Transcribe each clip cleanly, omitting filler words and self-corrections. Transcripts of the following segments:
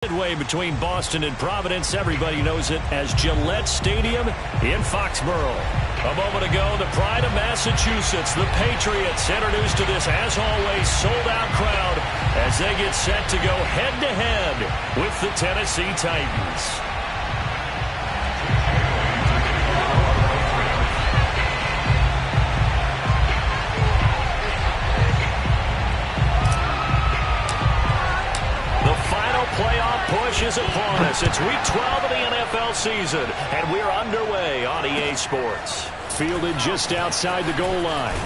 Midway between Boston and Providence. Everybody knows it as Gillette Stadium in Foxborough. A moment ago, the pride of Massachusetts, the Patriots, introduced to this, as always, sold-out crowd as they get set to go head-to-head with the Tennessee Titans. Playoff push is upon us. It's week 12 of the NFL season, and we're underway on EA Sports. Fielded just outside the goal line.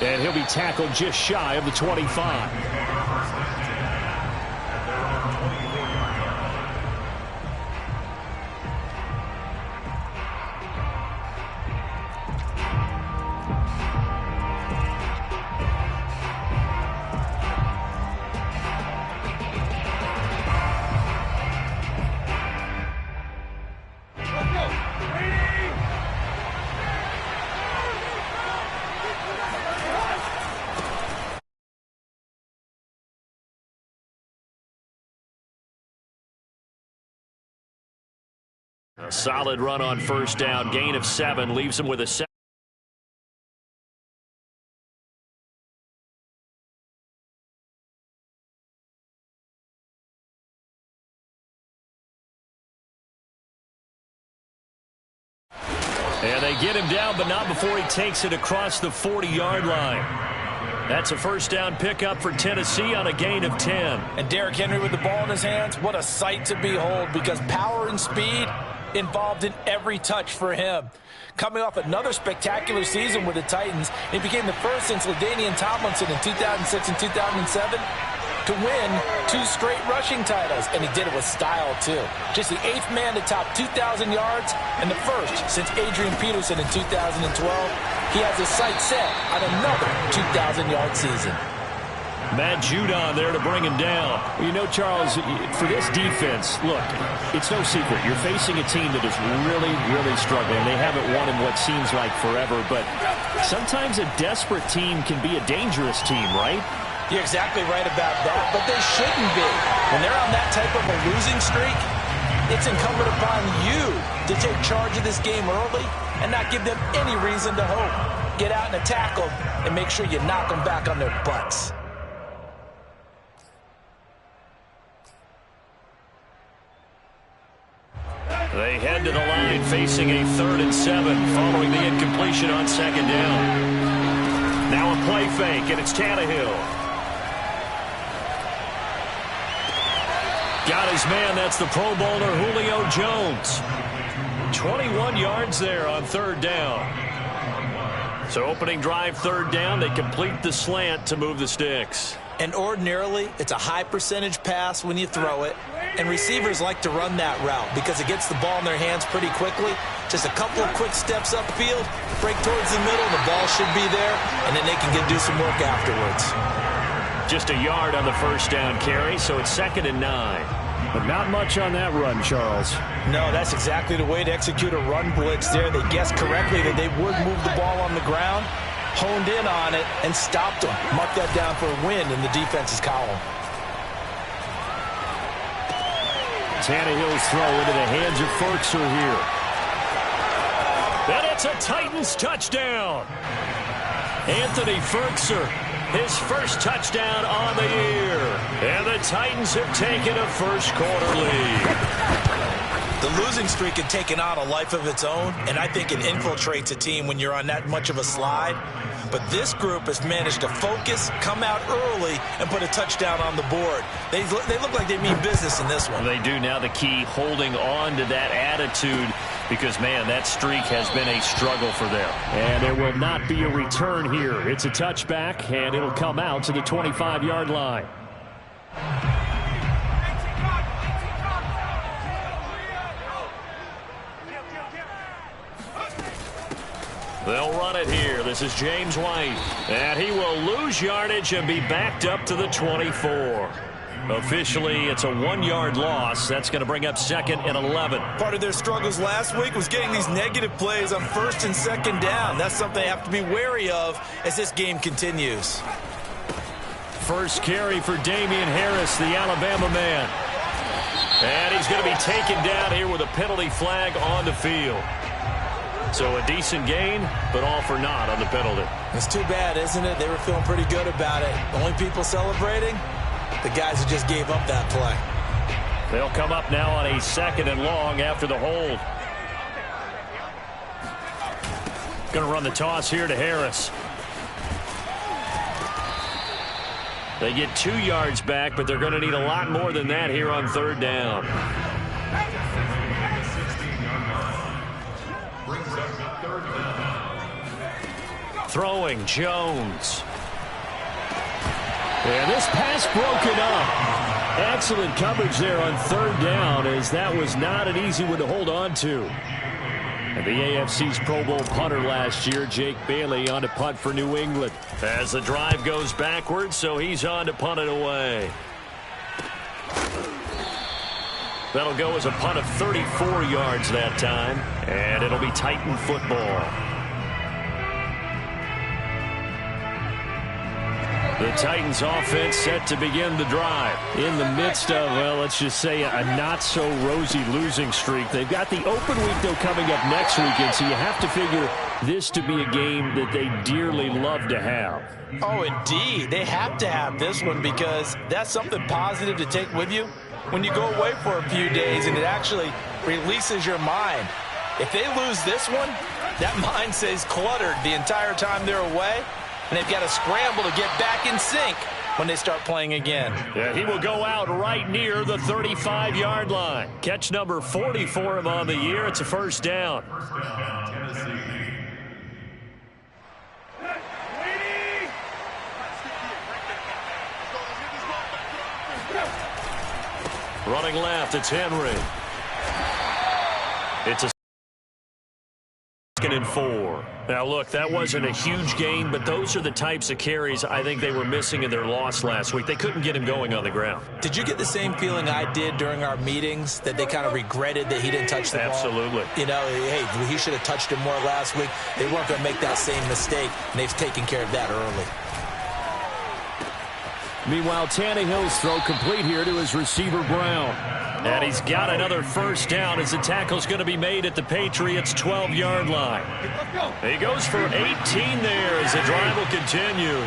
And he'll be tackled just shy of the 25. A solid run on first down. Gain of 7 leaves him with a 7. And they get him down, but not before he takes it across the 40-yard line. That's a first down pickup for Tennessee on a gain of 10. And Derrick Henry with the ball in his hands, what a sight to behold, because power and speed involved in every touch for him. Coming off another spectacular season with the Titans, he became the first since LaDainian Tomlinson in 2006 and 2007 to win 2 straight rushing titles, and he did it with style too. Just the 8th man to top 2,000 yards and the first since Adrian Peterson in 2012. He has his sights set on another 2,000-yard season. Matt Judon there to bring him down. You know, Charles, for this defense, look, it's no secret. You're facing a team that is really, really struggling. They haven't won in what seems like forever, but sometimes a desperate team can be a dangerous team, right? You're exactly right about that, but they shouldn't be. When they're on that type of a losing streak, it's incumbent upon you to take charge of this game early and not give them any reason to hope. Get out and attack them and make sure you knock them back on their butts. They head to the line facing a 3rd and 7 following the incompletion on 2nd down. Now a play fake, and it's Tannehill. Got his man. That's the Pro Bowler Julio Jones. 21 yards there on 3rd down. So opening drive 3rd down, they complete the slant to move the sticks. And ordinarily, it's a high percentage pass when you throw it. And receivers like to run that route because it gets the ball in their hands pretty quickly. Just a couple of quick steps upfield, break towards the middle, the ball should be there, and then they can do some work afterwards. Just a yard on the first down carry, so it's 2nd and 9. But not much on that run, Charles. No, that's exactly the way to execute a run blitz there. They guessed correctly that they would move the ball on the ground, honed in on it, and stopped them. Mark that down for a win in the defense's column. Tannehill's throw into the hands of Firkser here. And it's a Titans touchdown. Anthony Firkser, his first touchdown on the year. And the Titans have taken a first-quarter lead. The losing streak had taken on a life of its own, and I think it infiltrates a team when you're on that much of a slide. But this group has managed to focus, come out early, and put a touchdown on the board. They look like they mean business in this one. They do. Now the key, holding on to that attitude, because, man, that streak has been a struggle for them. And there will not be a return here. It's a touchback, and it'll come out to the 25-yard line. They'll run it here. This is James White. And he will lose yardage and be backed up to the 24. Officially, it's a 1-yard loss. That's going to bring up 2nd and 11. Part of their struggles last week was getting these negative plays on 1st and 2nd down. That's something they have to be wary of as this game continues. First carry for Damian Harris, the Alabama man. And he's going to be taken down here with a penalty flag on the field. So a decent gain, but all for naught on the penalty. It's too bad, isn't it? They were feeling pretty good about it. The only people celebrating, the guys who just gave up that play. They'll come up now on a 2nd and long after the hold. Going to run the toss here to Harris. They get 2 yards back, but they're going to need a lot more than that here on 3rd down. Throwing, Jones. And this pass broken up. Excellent coverage there on 3rd down, as that was not an easy one to hold on to. And the AFC's Pro Bowl punter last year, Jake Bailey, on to punt for New England. As the drive goes backwards, so he's on to punt it away. That'll go as a punt of 34 yards that time, and it'll be Titan football. The Titans offense set to begin the drive in the midst of, well, let's just say a not-so-rosy losing streak. They've got the open week, though, coming up next weekend, so you have to figure this to be a game that they dearly love to have. Oh, indeed. They have to have this one because that's something positive to take with you when you go away for a few days, and it actually releases your mind. If they lose this one, that mind stays cluttered the entire time they're away. And they've got to scramble to get back in sync when they start playing again. Yeah, he will go out right near the 35-yard line. Catch number 40 for him on the year. It's a 1st down. Running left, it's Henry. It's a 2nd and 4. Now, look, that wasn't a huge gain, but those are the types of carries I think they were missing in their loss last week. They couldn't get him going on the ground. Did you get the same feeling I did during our meetings, that they kind of regretted that he didn't touch the ball? Absolutely. You know, hey, he should have touched him more last week. They weren't going to make that same mistake, and they've taken care of that early. Meanwhile, Tannehill's throw complete here to his receiver, Brown. And he's got another 1st down as the tackle's going to be made at the Patriots' 12-yard line. He goes for 18 there as the drive will continue.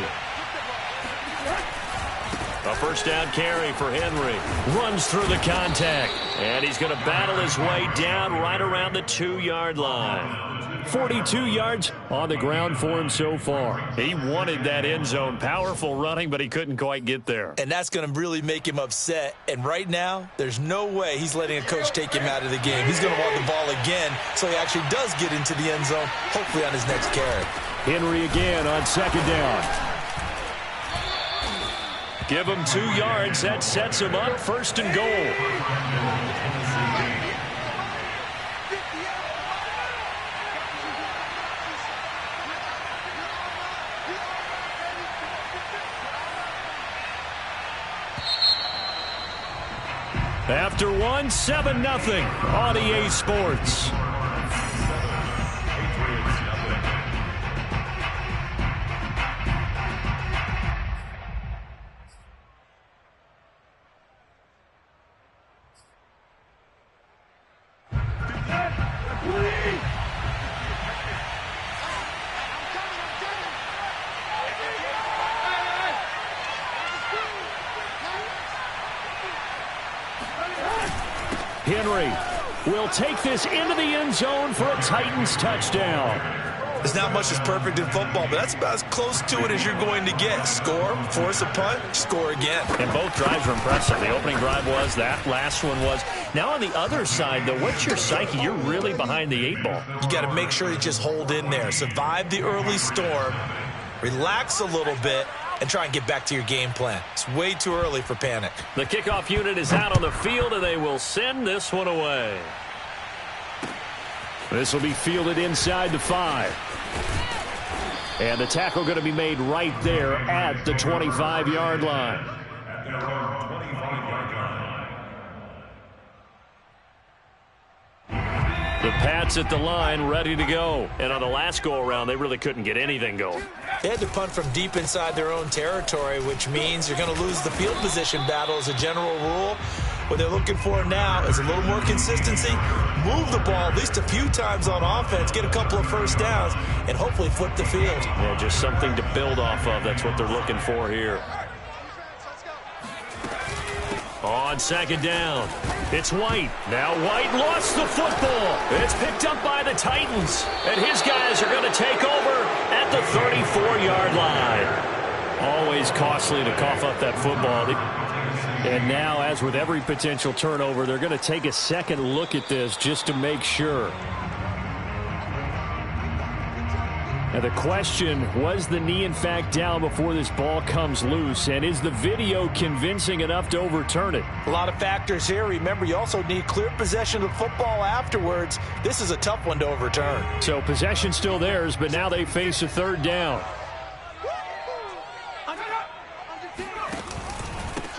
A 1st down carry for Henry. Runs through the contact. And he's going to battle his way down right around the 2-yard line. 42 yards on the ground for him so far. He wanted that end zone. Powerful running, but he couldn't quite get there. And that's going to really make him upset. And right now, there's no way he's letting a coach take him out of the game. He's going to want the ball again, so he actually does get into the end zone, hopefully on his next carry. Henry again on 2nd down. Give him 2 yards. That sets him up 1st and goal. After one, 7-0 on EA Sports. Henry will take this into the end zone for a Titans touchdown. There's not much that's perfect in football, but that's about as close to it as you're going to get. Score, force a punt, score again. And both drives were impressive. The opening drive was, that last one was. Now on the other side, though, what's your psyche? You're really behind the 8 ball. You got to make sure you just hold in there. Survive the early storm, relax a little bit, and try and get back to your game plan. It's way too early for panic. The kickoff unit is out on the field, and they will send this one away. This will be fielded inside the 5. And the tackle going to be made right there at the 25-yard line. The Pats at the line, ready to go. And on the last go-around, they really couldn't get anything going. They had to punt from deep inside their own territory, which means you're going to lose the field position battle as a general rule. What they're looking for now is a little more consistency, move the ball at least a few times on offense, get a couple of first downs, and hopefully flip the field. Yeah, just something to build off of. That's what they're looking for here. On second down, it's White. Now White lost the football. It's picked up by the Titans, and his guys are going to take over at the 34-yard line. Always costly to cough up that football. And now, as with every potential turnover, they're going to take a second look at this just to make sure. Now the question, was the knee in fact down before this ball comes loose? And is the video convincing enough to overturn it? A lot of factors here. Remember, you also need clear possession of the football afterwards. This is a tough one to overturn. So possession still theirs, but now they face a third down.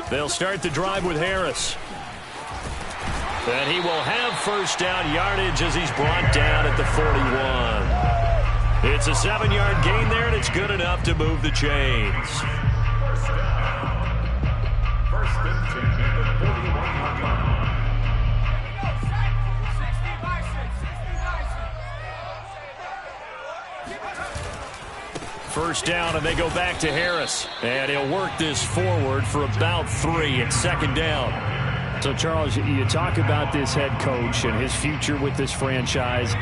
They'll start the drive with Harris. And he will have first down yardage as he's brought down at the 41. It's a 7-yard gain there, and it's good enough to move the chains. First down, and they go back to Harris. And he'll work this forward for about 3 at second down. So, Charles, you talk about this head coach and his future with this franchise.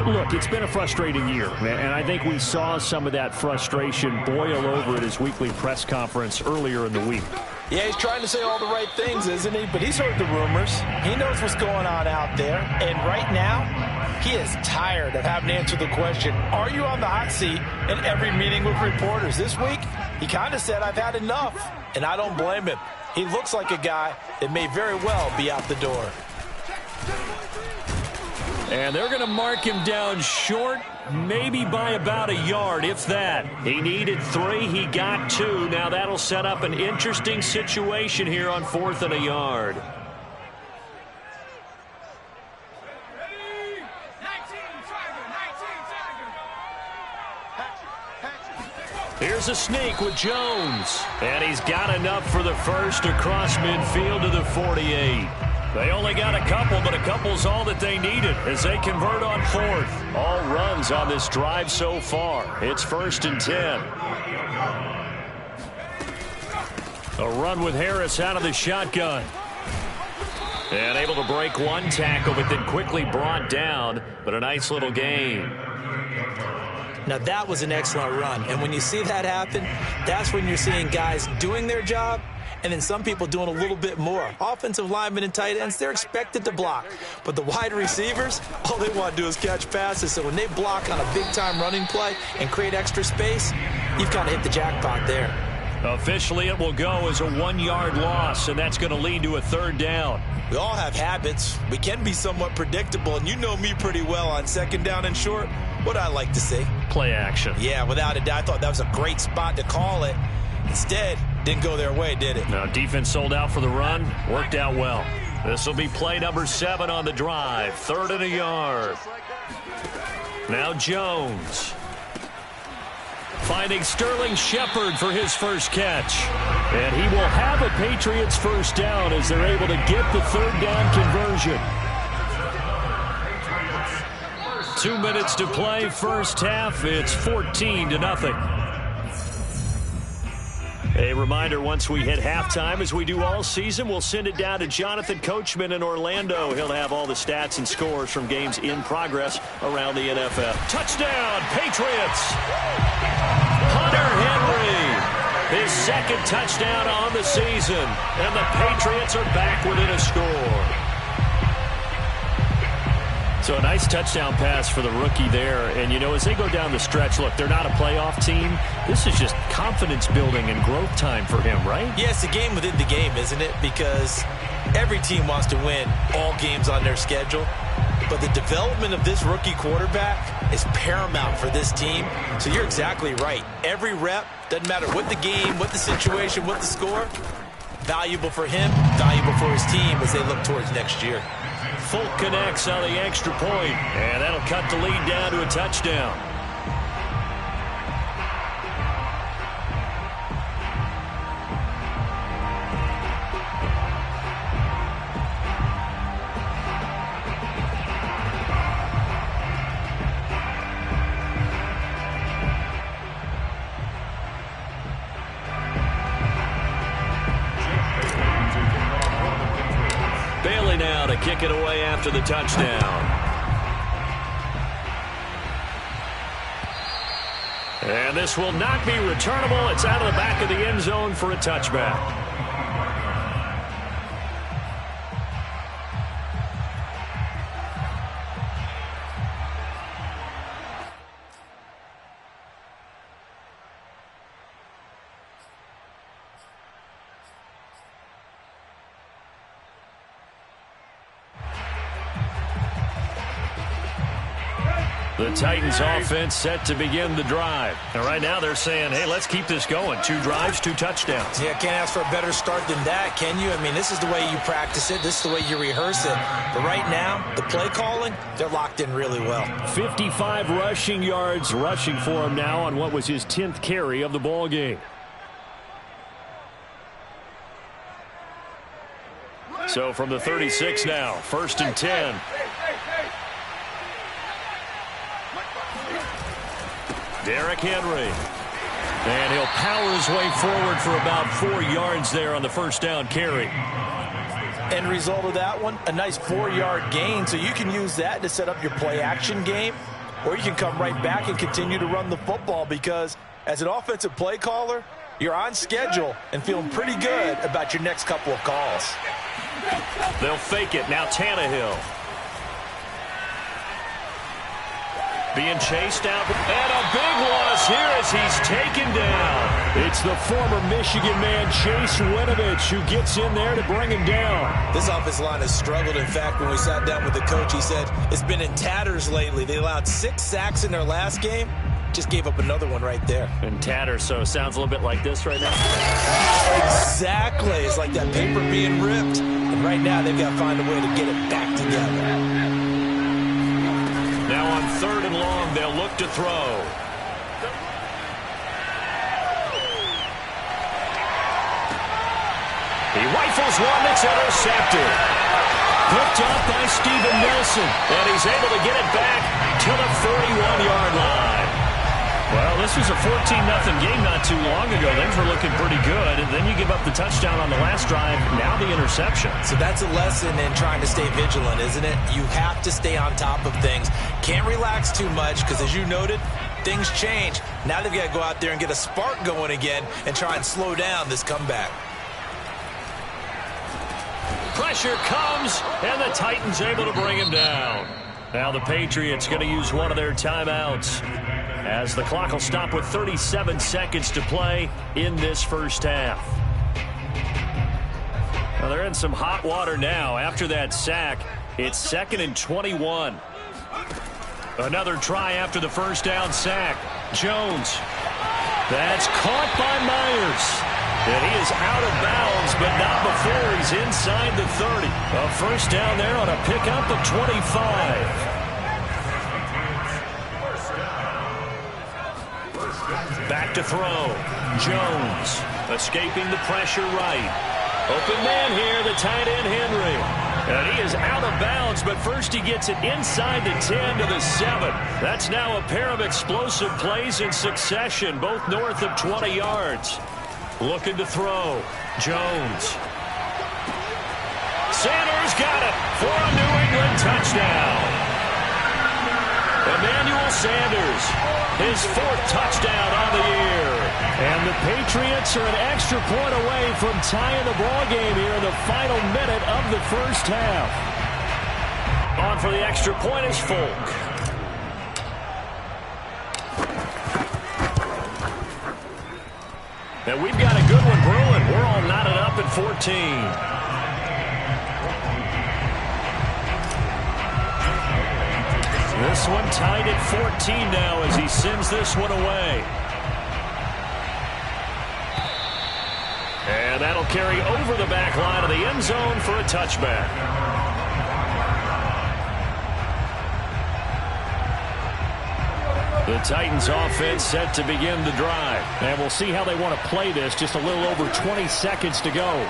Look, it's been a frustrating year, and I think we saw some of that frustration boil over at his weekly press conference earlier in the week. Yeah, he's trying to say all the right things, isn't he? But he's heard the rumors. He knows what's going on out there. And right now, he is tired of having to answer the question, are you on the hot seat in every meeting with reporters? This week, he kind of said, I've had enough. And I don't blame him. He looks like a guy that may very well be out the door. And they're going to mark him down short, maybe by about a yard, if that. He needed 3. He got 2. Now that'll set up an interesting situation here on 4th and a yard. Here's a sneak with Jones. And he's got enough for the first across midfield to the 48. They only got a couple, but a couple's all that they needed as they convert on 4th. All runs on this drive so far. It's 1st and 10. A run with Harris out of the shotgun. And able to break one tackle, but then quickly brought down. But a nice little gain. Now, that was an excellent run. And when you see that happen, that's when you're seeing guys doing their job and then some people doing a little bit more. Offensive linemen and tight ends, they're expected to block. But the wide receivers, all they want to do is catch passes. So when they block on a big-time running play and create extra space, you've kind of hit the jackpot there. Officially, it will go as a 1-yard loss, and that's going to lead to a third down. We all have habits. We can be somewhat predictable, and you know me pretty well on second down and short. What I like to see? Play action. Yeah, without a doubt. I thought that was a great spot to call it. Instead, didn't go their way, did it? Now, defense sold out for the run. Worked out well. This will be play number 7 on the drive. 3rd and a yard. Now Jones. Finding Sterling Shepard for his first catch. And he will have a Patriots first down as they're able to get the third down conversion. 2 minutes to play, first half. It's 14-0. A reminder, once we hit halftime, as we do all season, we'll send it down to Jonathan Coachman in Orlando. He'll have all the stats and scores from games in progress around the NFL. Touchdown, Patriots! Hunter Henry, his second touchdown on the season, and the Patriots are back within a score. So a nice touchdown pass for the rookie there. And, you know, as they go down the stretch, look, they're not a playoff team. This is just confidence building and growth time for him, right? Yeah, it's a game within the game, isn't it? Because every team wants to win all games on their schedule. But the development of this rookie quarterback is paramount for this team. So you're exactly right. Every rep, doesn't matter what the game, what the situation, what the score, valuable for him, valuable for his team as they look towards next year. Folk connects on the extra point, and that'll cut the lead down to a touchdown. Staley now to kick it away after the touchdown. And this will not be returnable. It's out of the back of the end zone for a touchback. The Titans offense set to begin the drive. And right now they're saying, hey, let's keep this going. 2 drives, 2 touchdowns. Yeah, can't ask for a better start than that, can you? I mean, this is the way you practice it. This is the way you rehearse it. But right now, the play calling, they're locked in really well. 55 rushing yards rushing for him now on what was his 10th carry of the ball game. So from the 36 now, 1st and 10. Derrick Henry. And he'll power his way forward for about 4 yards there on the first down carry. End result of that one, a nice 4-yard gain. So you can use that to set up your play action game, or you can come right back and continue to run the football, because as an offensive play caller, you're on schedule and feeling pretty good about your next couple of calls. They'll fake it. Now Tannehill. Being chased out, and a big loss here as he's taken down. It's the former Michigan man, Chase Winovich, who gets in there to bring him down. This offensive line has struggled. In fact, when we sat down with the coach, he said it's been in tatters lately. They allowed 6 sacks in their last game. Just gave up another one right there. And tatters, so sounds a little bit like this right now. Exactly. It's like that paper being ripped. And right now, they've got to find a way to get it back together. Now on 3rd and long, they'll look to throw. He rifles one that's intercepted. Picked up by Steven Nelson. And he's able to get it back to the 41-yard line. Well, this was a 14-0 game not too long ago. Things were looking pretty good. And then you give up the touchdown on the last drive. Now the interception. So that's a lesson in trying to stay vigilant, isn't it? You have to stay on top of things. Can't relax too much because, as you noted, things change. Now they've got to go out there and get a spark going again and try and slow down this comeback. Pressure comes, and the Titans able to bring him down. Now the Patriots going to use one of their timeouts, as the clock will stop with 37 seconds to play in this first half. Well, they're in some hot water now. After that sack, it's 2nd and 21. Another try after the first down sack. Jones. That's caught by Myers. And he is out of bounds, but not before he's inside the 30. A first down there on a pickup of 25. Back to throw. Jones escaping the pressure right. Open man here, the tight end Henry. And he is out of bounds, but first he gets it inside the 10 to the 7. That's now a pair of explosive plays in succession, both north of 20 yards. Looking to throw. Jones. Sanders got it for a New England touchdown. Emmanuel Sanders, his 4th touchdown on the year. And the Patriots are an extra point away from tying the ball game here in the final minute of the first half. On for the extra point is Folk. And we've got a good one brewing. We're all knotted up at 14. This one tied at 14 now as he sends this one away. And that'll carry over the back line of the end zone for a touchback. The Titans offense set to begin the drive. And we'll see how they want to play this. Just a little over 20 seconds to go.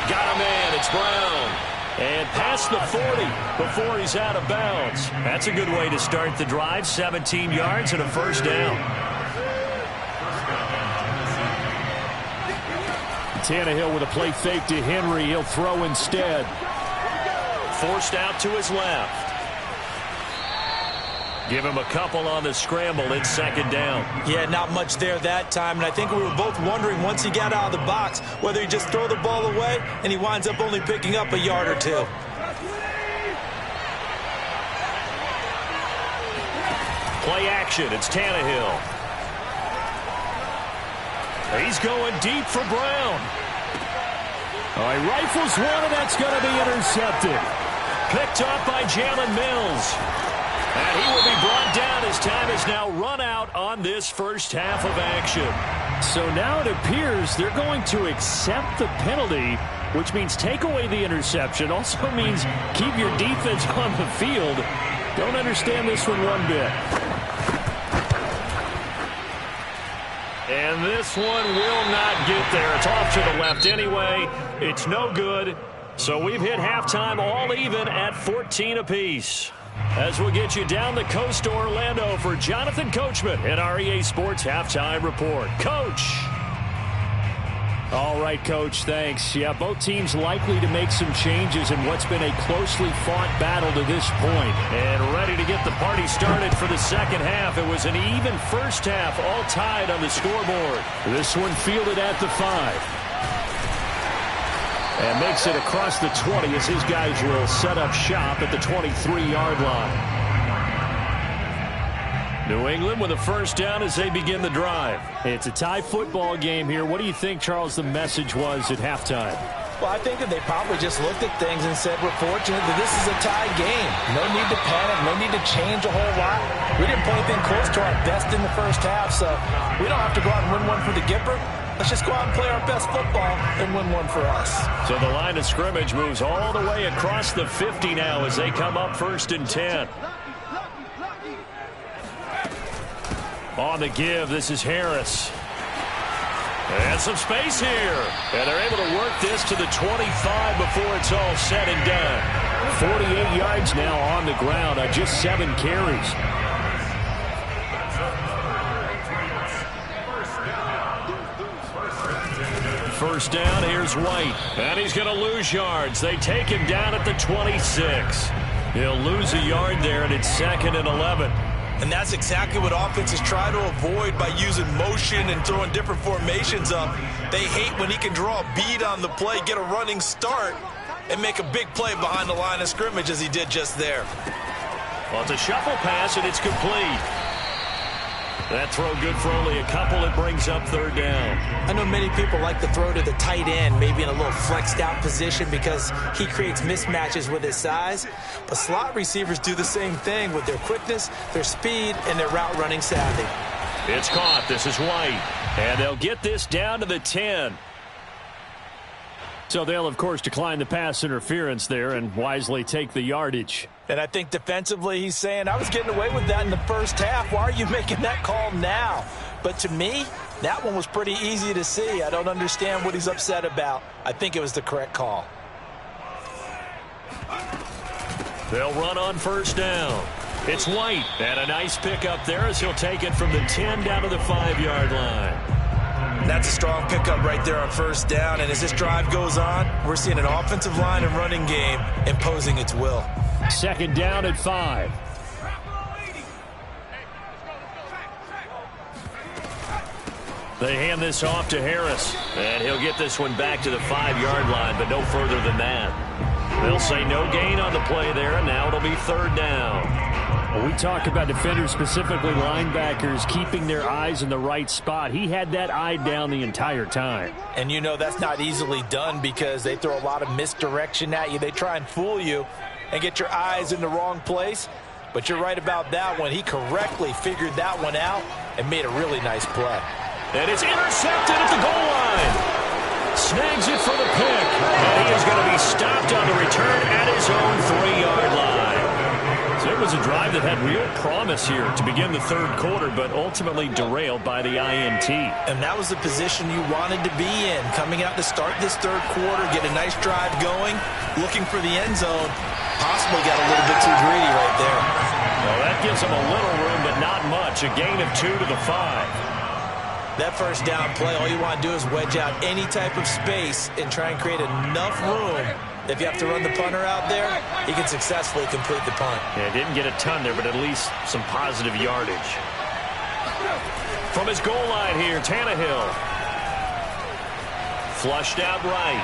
Got him in. It's Brown. And past the 40 before he's out of bounds. That's a good way to start the drive. 17 yards and a first down. Tannehill with a play fake to Henry. He'll throw instead. Forced out to his left. Give him a couple on the scramble. It's second down. Yeah, not much there that time. And I think we were both wondering once he got out of the box whether he just throw the ball away and he winds up only picking up a yard or two. Play action. It's Tannehill. He's going deep for Brown. All right, rifles one, and that's going to be intercepted. Picked up by Jalen Mills. And he will be brought down as time is now run out on this first half of action. So now it appears they're going to accept the penalty, which means take away the interception. Also means keep your defense on the field. Don't understand this one bit. And this one will not get there. It's off to the left anyway. It's no good. So we've hit halftime all even at 14 apiece. As we'll get you down the coast to Orlando for Jonathan Coachman at our EA Sports Halftime Report. Coach. All right, Coach, thanks. Yeah, both teams likely to make some changes in what's been a closely fought battle to this point. And ready to get the party started for the second half. It was an even first half, all tied on the scoreboard. This one fielded at the 5. And makes it across the 20 as his guys will set up shop at the 23-yard line. New England with a first down as they begin the drive. It's a tie football game here. What do you think, Charles, the message was at halftime? Well, I think that they probably just looked at things and said, we're fortunate that this is a tie game. No need to panic, no need to change a whole lot. We didn't play anything close to our best in the first half, so we don't have to go out and win one for the Gipper. Let's just go out and play our best football and win one for us. So the line of scrimmage moves all the way across the 50 now as they come up first and 10. On the give, this is Harris. And some space here. And they're able to work this to the 25 before it's all said and done. 48 yards now on the ground on just 7 carries. First down, here's White. And he's going to lose yards. They take him down at the 26. He'll lose a yard there, and it's 2nd and 11. And that's exactly what offenses try to avoid by using motion and throwing different formations up. They hate when he can draw a bead on the play, get a running start, and make a big play behind the line of scrimmage as he did just there. Well, it's a shuffle pass, and it's complete. That throw good for only a couple. It brings up third down. I know many people like to throw to the tight end, maybe in a little flexed out position because he creates mismatches with his size. But slot receivers do the same thing with their quickness, their speed, and their route running savvy. It's caught. This is White. And they'll get this down to the 10. So they'll, of course, decline the pass interference there and wisely take the yardage. And I think defensively he's saying, I was getting away with that in the first half. Why are you making that call now? But to me, that one was pretty easy to see. I don't understand what he's upset about. I think it was the correct call. They'll run on first down. It's White. And a nice pickup there as he'll take it from the 10 down to the 5-yard line. That's a strong pickup right there on first down. And as this drive goes on, we're seeing an offensive line and running game imposing its will. Second down at 5. They hand this off to Harris. And he'll get this one back to the 5-yard line, but no further than that. They'll say no gain on the play there, and now it'll be third down. Well, we talk about defenders, specifically linebackers, keeping their eyes in the right spot. He had that eye down the entire time. And you know that's not easily done because they throw a lot of misdirection at you. They try and fool you and get your eyes in the wrong place. But you're right about that one. He correctly figured that one out and made a really nice play. And it's intercepted at the goal line. Snags it for the pick. And he is going to be stopped on the return at his own 3-yard line. So it was a drive that had real promise here to begin the third quarter, but ultimately derailed by the INT. And that was the position you wanted to be in, coming out to start this third quarter, get a nice drive going, looking for the end zone. Possibly got a little bit too greedy right there. Well, that gives them a little room, but not much. A gain of 2 to the 5. That first down play, all you want to do is wedge out any type of space and try and create enough room. If you have to run the punter out there, he can successfully complete the punt. Yeah, didn't get a ton there, but at least some positive yardage. From his goal line here, Tannehill. Flushed out right.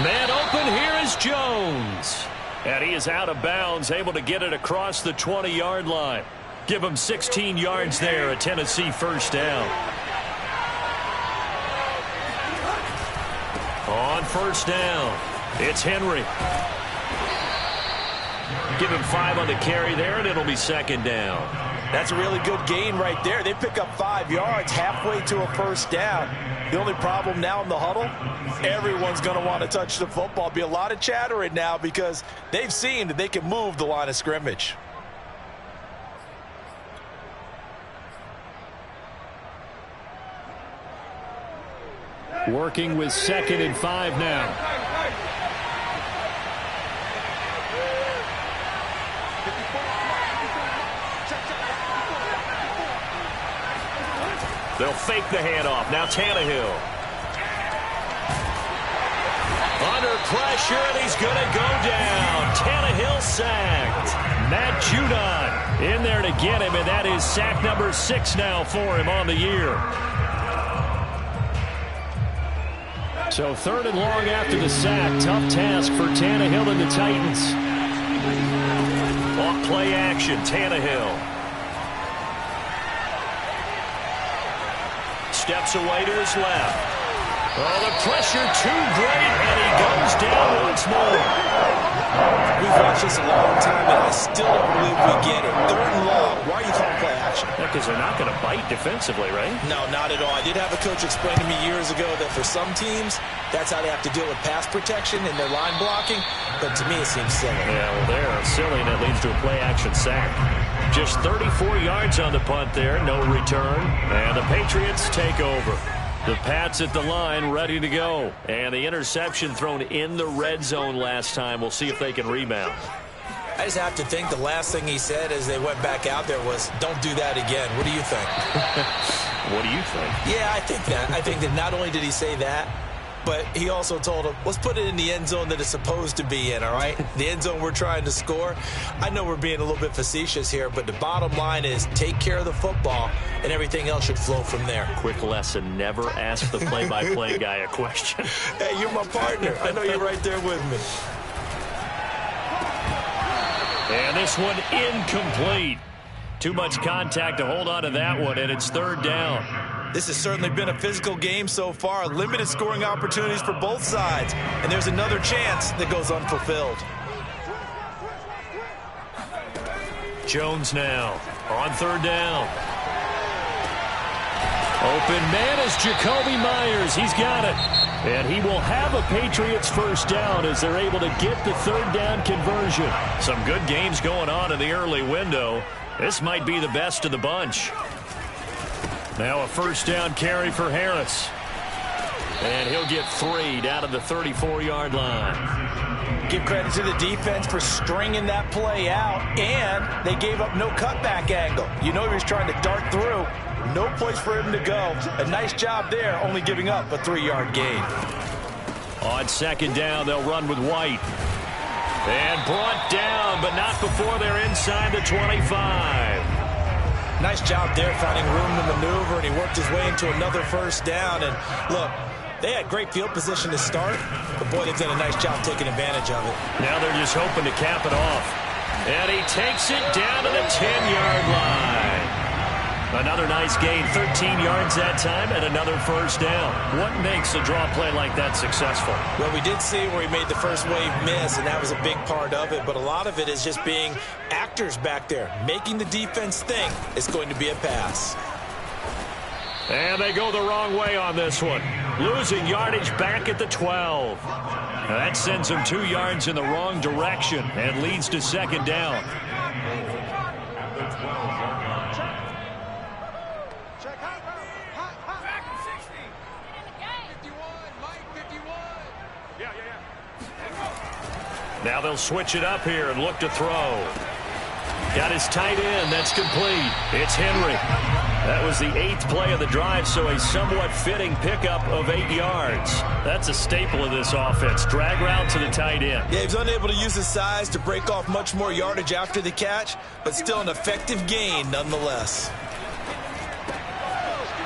Man open, here is Jones. And he is out of bounds, able to get it across the 20-yard line. Give him 16 yards there, a Tennessee first down. On first down, it's Henry. Give him 5 on the carry there, and it'll be second down. That's a really good gain right there. They pick up 5 yards halfway to a first down. The only problem now in the huddle, everyone's going to want to touch the football. Be a lot of chattering now because they've seen that they can move the line of scrimmage. Working with 2nd and 5 now. They'll fake the handoff. Now Tannehill. Under pressure, and he's going to go down. Tannehill sacked. Matt Judon in there to get him, and that is sack number 6 now for him on the year. So 3rd and long after the sack. Tough task for Tannehill and the Titans. Off play action, Tannehill. Steps away to his left. Oh, the pressure too great, and he goes down once more. We've watched this a long time, and I still don't believe we get it. 3rd and long. Why are you calling play action? Because they're not going to bite defensively, right? No, not at all. I did have a coach explain to me years ago that for some teams, that's how they have to deal with pass protection and their line blocking. But to me, it seems silly. Yeah, well, they're silly, and it leads to a play-action sack. Just 34 yards on the punt there, no return. And the Patriots take over. The Pats at the line, ready to go. And the interception thrown in the red zone last time. We'll see if they can rebound. I just have to think the last thing he said as they went back out there was, don't do that again. What do you think? What do you think? Yeah, I think that. I think that not only did he say that, but he also told him, let's put it in the end zone that it's supposed to be in, all right? The end zone we're trying to score. I know we're being a little bit facetious here, but the bottom line is take care of the football, and everything else should flow from there. Quick lesson, never ask the play-by-play guy a question. Hey, you're my partner. I know you're right there with me. And this one incomplete. Too much contact to hold on to that one, and it's 3rd down. This has certainly been a physical game so far. Limited scoring opportunities for both sides. And there's another chance that goes unfulfilled. Jones now on 3rd down. Open man is Jacoby Myers. He's got it. And he will have a Patriots first down as they're able to get the 3rd down conversion. Some good games going on in the early window. This might be the best of the bunch. Now a first down carry for Harris. And he'll get 3 down to the 34-yard line. Give credit to the defense for stringing that play out, and they gave up no cutback angle. You know he was trying to dart through. No place for him to go. A nice job there, only giving up a 3-yard gain. On 2nd down, they'll run with White. And brought down, but not before they're inside the 25. Nice job there finding room to maneuver, and he worked his way into another first down. And look, they had great field position to start, but boy, they've done a nice job taking advantage of it. Now they're just hoping to cap it off. And he takes it down to the 10-yard line. Another nice gain, 13 yards that time, and another first down. What makes a draw play like that successful? Well, we did see where he made the first wave miss, and that was a big part of it. But a lot of it is just being actors back there, making the defense think it's going to be a pass. And they go the wrong way on this one. Losing yardage back at the 12. Now that sends them 2 yards in the wrong direction and leads to 2nd down. Now they'll switch it up here and look to throw. Got his tight end. That's complete. It's Henry. That was the 8th play of the drive, so a somewhat fitting pickup of 8 yards. That's a staple of this offense. Drag route to the tight end. Yeah, he was unable to use his size to break off much more yardage after the catch, but still an effective gain nonetheless.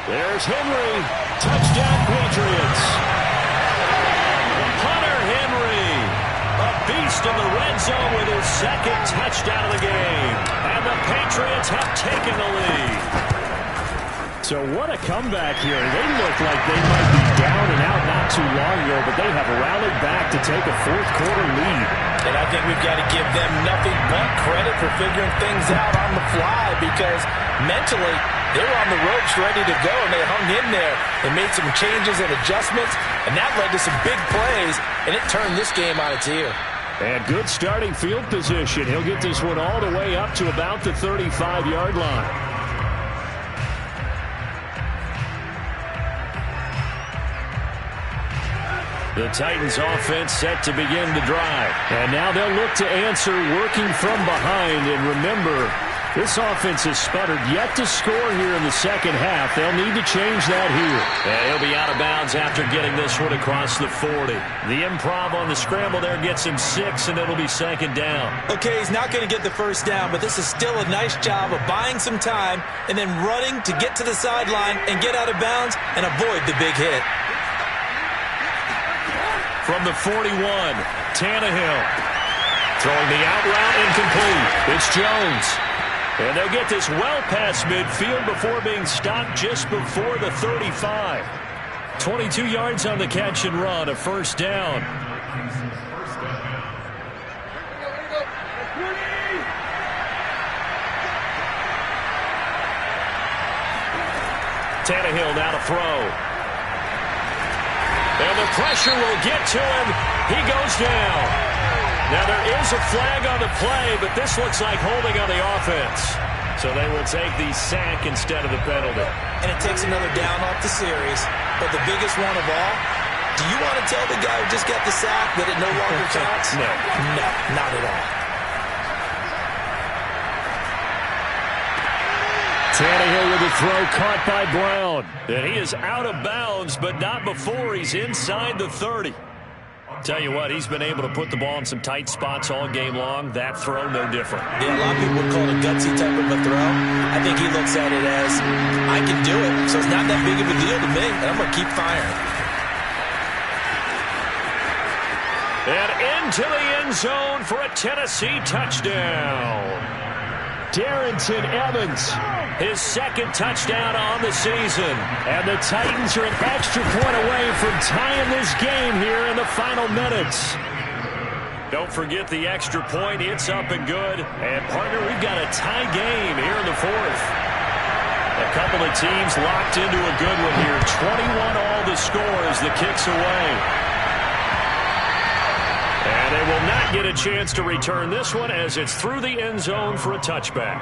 There's Henry. Touchdown, Patriots. Hunter Henry, a beast in the red zone with his 2nd touchdown of the game. And the Patriots have taken the lead. So what a comeback here. They look like they might be down and out not too long ago, but they have rallied back to take a 4th quarter lead. And I think we've got to give them nothing but credit for figuring things out on the fly, because mentally they were on the ropes ready to go, and they hung in there and made some changes and adjustments, and that led to some big plays, and it turned this game on its ear. And good starting field position. He'll get this one all the way up to about the 35-yard line. The Titans offense set to begin the drive. And now they'll look to answer working from behind. And remember, this offense has sputtered yet to score here in the second half. They'll need to change that here. And he'll be out of bounds after getting this one across the 40. The improv on the scramble there gets him 6, and it'll be 2nd down. Okay, he's not going to get the first down, but this is still a nice job of buying some time and then running to get to the sideline and get out of bounds and avoid the big hit. From the 41, Tannehill. Throwing the out route incomplete. It's Jones. And they'll get this well past midfield before being stopped just before the 35. 22 yards on the catch and run, a 1st down. Tannehill now to throw. And the pressure will get to him. He goes down. Now there is a flag on the play, but this looks like holding on the offense. So they will take the sack instead of the penalty. And it takes another down off the series. But the biggest one of all, do you want to tell the guy who just got the sack that it no longer counts? No. No, not at all. Tannehill with a throw caught by Brown. And he is out of bounds, but not before he's inside the 30. Tell you what, he's been able to put the ball in some tight spots all game long. That throw, no different. Yeah, a lot of people would call it a gutsy type of a throw. I think he looks at it as, I can do it, so it's not that big of a deal to me, and I'm going to keep firing. And into the end zone for a Tennessee touchdown. Darrington Evans, his 2nd touchdown on the season. And the Titans are an extra point away from tying this game here in the final minutes. Don't forget the extra point. It's up and good. And, partner, we've got a tie game here in the 4th. A couple of teams locked into a good one here. 21 all the score as the kick's away. And they will not get a chance to return this one as it's through the end zone for a touchback.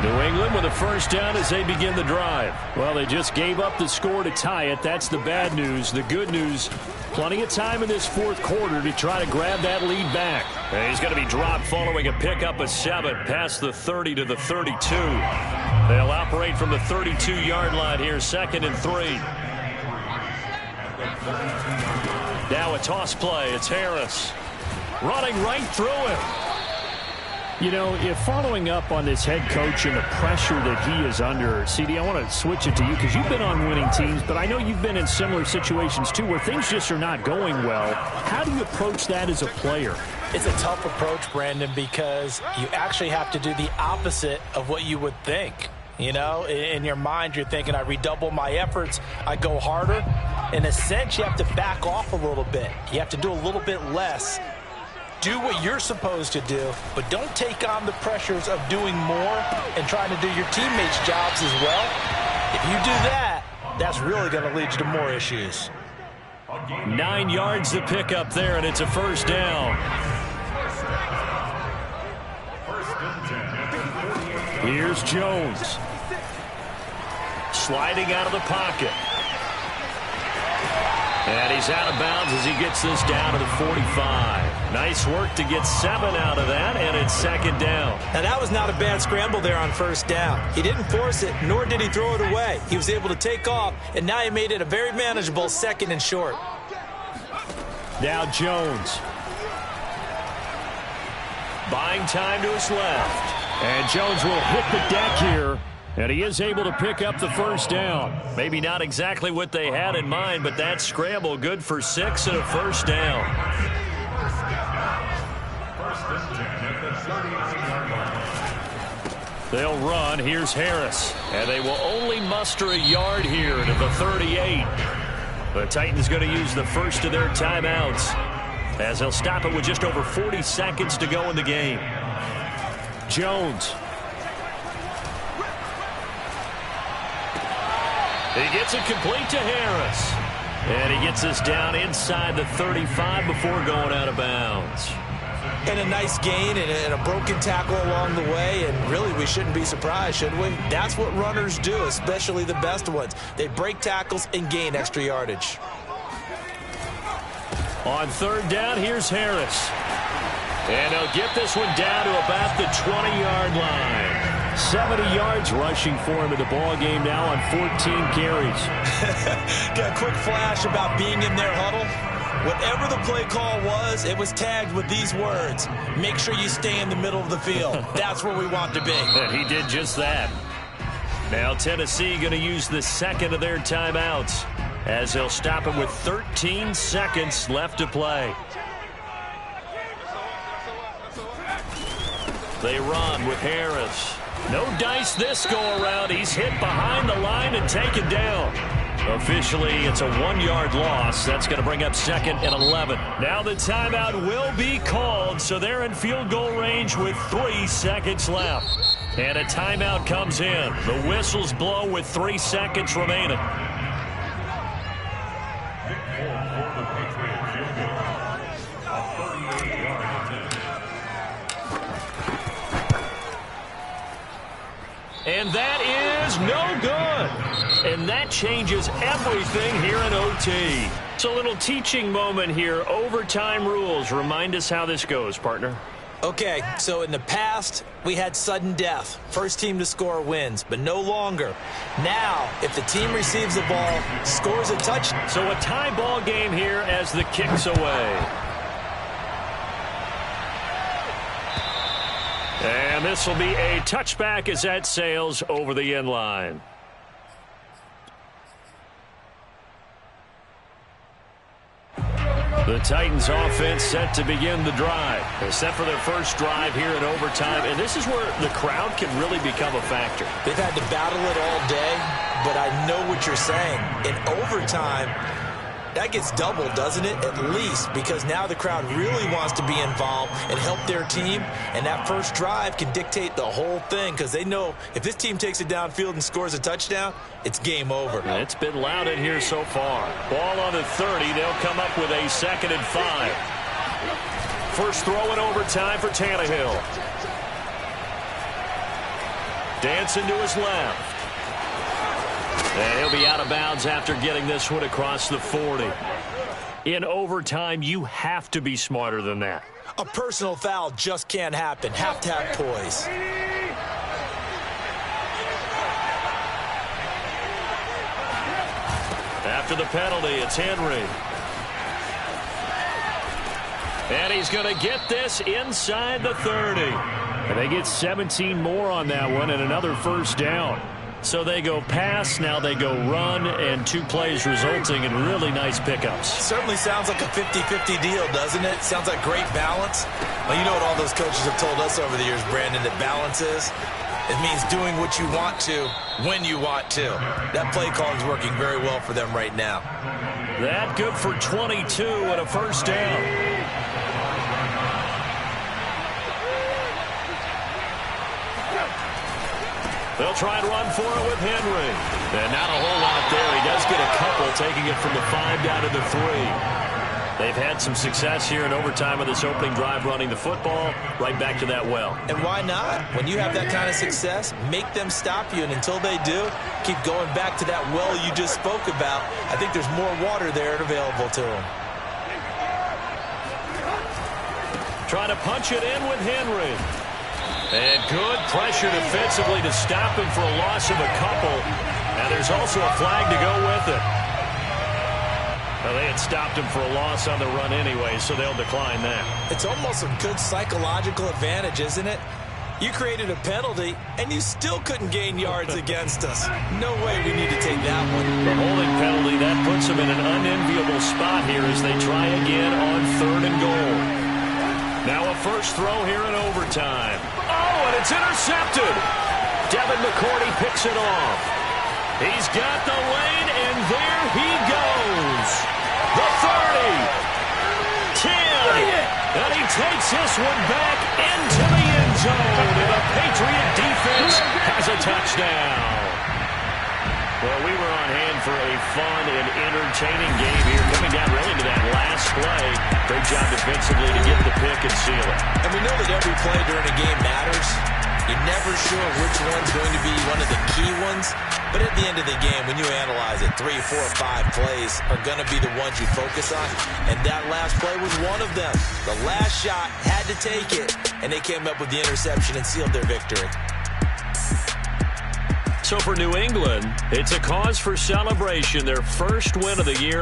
New England with a 1st down as they begin the drive. Well, they just gave up the score to tie it. That's the bad news. The good news, plenty of time in this 4th quarter to try to grab that lead back. And he's going to be dropped following a pickup of 7 past the 30 to the 32. They'll operate from the 32-yard line here, 2nd and 3. Now a toss play. It's Harris running right through him. You know, if following up on this head coach and the pressure that he is under, CD, I want to switch it to you because you've been on winning teams, but I know you've been in similar situations too where things just are not going well. How do you approach that as a player? It's a tough approach, Brandon, because you actually have to do the opposite of what you would think. You know, in your mind, you're thinking, I redouble my efforts, I go harder. In a sense, you have to back off a little bit. You have to do a little bit less. Do what you're supposed to do, but don't take on the pressures of doing more and trying to do your teammates' jobs as well. If you do that, that's really going to lead you to more issues. 9 yards to pick up there, and it's a 1st down. Here's Jones. Sliding out of the pocket. And he's out of bounds as he gets this down to the 45. Nice work to get 7 out of that, and it's second down. Now, that was not a bad scramble there on first down. He didn't force it, nor did he throw it away. He was able to take off, and now he made it a very manageable second and short. Now Jones. Buying time to his left. And Jones will hit the deck here. And he is able to pick up the first down. Maybe not exactly what they had in mind, but that scramble good for 6 and a first down. They'll run. Here's Harris. And they will only muster a yard here to the 38. The Titans going to use the first of their timeouts as they'll stop it with just over 40 seconds to go in the game. Jones. He gets it complete to Harris. And he gets this down inside the 35 before going out of bounds. And a nice gain and a broken tackle along the way. And really, we shouldn't be surprised, should we? That's what runners do, especially the best ones. They break tackles and gain extra yardage. On third down, here's Harris. And they'll get this one down to about the 20-yard line. 70 yards rushing for him in the ball game now on 14 carries. Got a quick flash about being in their huddle. Whatever the play call was, it was tagged with these words: make sure you stay in the middle of the field. That's where we want to be. And he did just that. Now Tennessee going to use the second of their timeouts as they'll stop it with 13 seconds left to play. They run with Harris. No dice this go-around. He's hit behind the line and taken down. Officially, it's a 1-yard loss. That's going to bring up second and 11. Now the timeout will be called, so they're in field goal range with 3 seconds left. And a timeout comes in. The whistles blow with 3 seconds remaining. And that is no good. And that changes everything here in OT. So a little teaching moment here. Overtime rules. Remind us how this goes, partner. Okay, so in the past, we had sudden death. First team to score wins, but no longer. Now, if the team receives the ball, scores a touchdown. So a tie ball game here as the kick's away. And this will be a touchback as that sails over the end line. The Titans offense set to begin the drive. They're set for their first drive here in overtime. And this is where the crowd can really become a factor. They've had to battle it all day, but I know what you're saying. In overtime, that gets doubled, doesn't it? At least, because now the crowd really wants to be involved and help their team. And that first drive can dictate the whole thing, because they know if this team takes it downfield and scores a touchdown, it's game over. It's been loud in here so far. Ball on the 30. They'll come up with a 2nd and 5. First throw in overtime for Tannehill. Dancing to his left. And he'll be out of bounds after getting this one across the 40. In overtime, you have to be smarter than that. A personal foul just can't happen. Have to have poise. After the penalty, it's Henry. And he's going to get this inside the 30. And they get 17 more on that one and another first down. So they go pass, now they go run, and 2 plays resulting in really nice pickups. Certainly sounds like a 50-50 deal, doesn't it? Sounds like great balance. Well, you know what all those coaches have told us over the years, Brandon, that balance is? It means doing what you want to when you want to. That play calling is working very well for them right now. That good for 22 and a first down. They'll try and run for it with Henry. And not a whole lot there. He does get a couple, taking it from the 5 down to the 3. They've had some success here in overtime of this opening drive running the football right back to that well. And why not? When you have that kind of success, make them stop you. And until they do, keep going back to that well you just spoke about. I think there's more water there available to them. Trying to punch it in with Henry. And good pressure defensively to stop him for a loss of a couple. And there's also a flag to go with it. Well, they had stopped him for a loss on the run anyway, so they'll decline that. It's almost a good psychological advantage, isn't it? You created a penalty, and you still couldn't gain yards against us. No way we need to take that one. The holding penalty, that puts them in an unenviable spot here as they try again on 3rd and goal. Now a first throw here in overtime. Oh, and it's intercepted. Devin McCourty picks it off. He's got the lane, and there he goes. The 30. 10. And he takes this one back into the end zone. And the Patriot defense has a touchdown. Well, we were on hand for a fun and entertaining game here. Coming down really to that last play. Great job defensively to get the pick and seal it. And we know that every play during a game matters. You're never sure which one's going to be one of the key ones. But at the end of the game, when you analyze it, 3, 4, 5 plays are going to be the ones you focus on. And that last play was one of them. The last shot had to take it, and they came up with the interception and sealed their victory. So for New England, it's a cause for celebration, their first win of the year.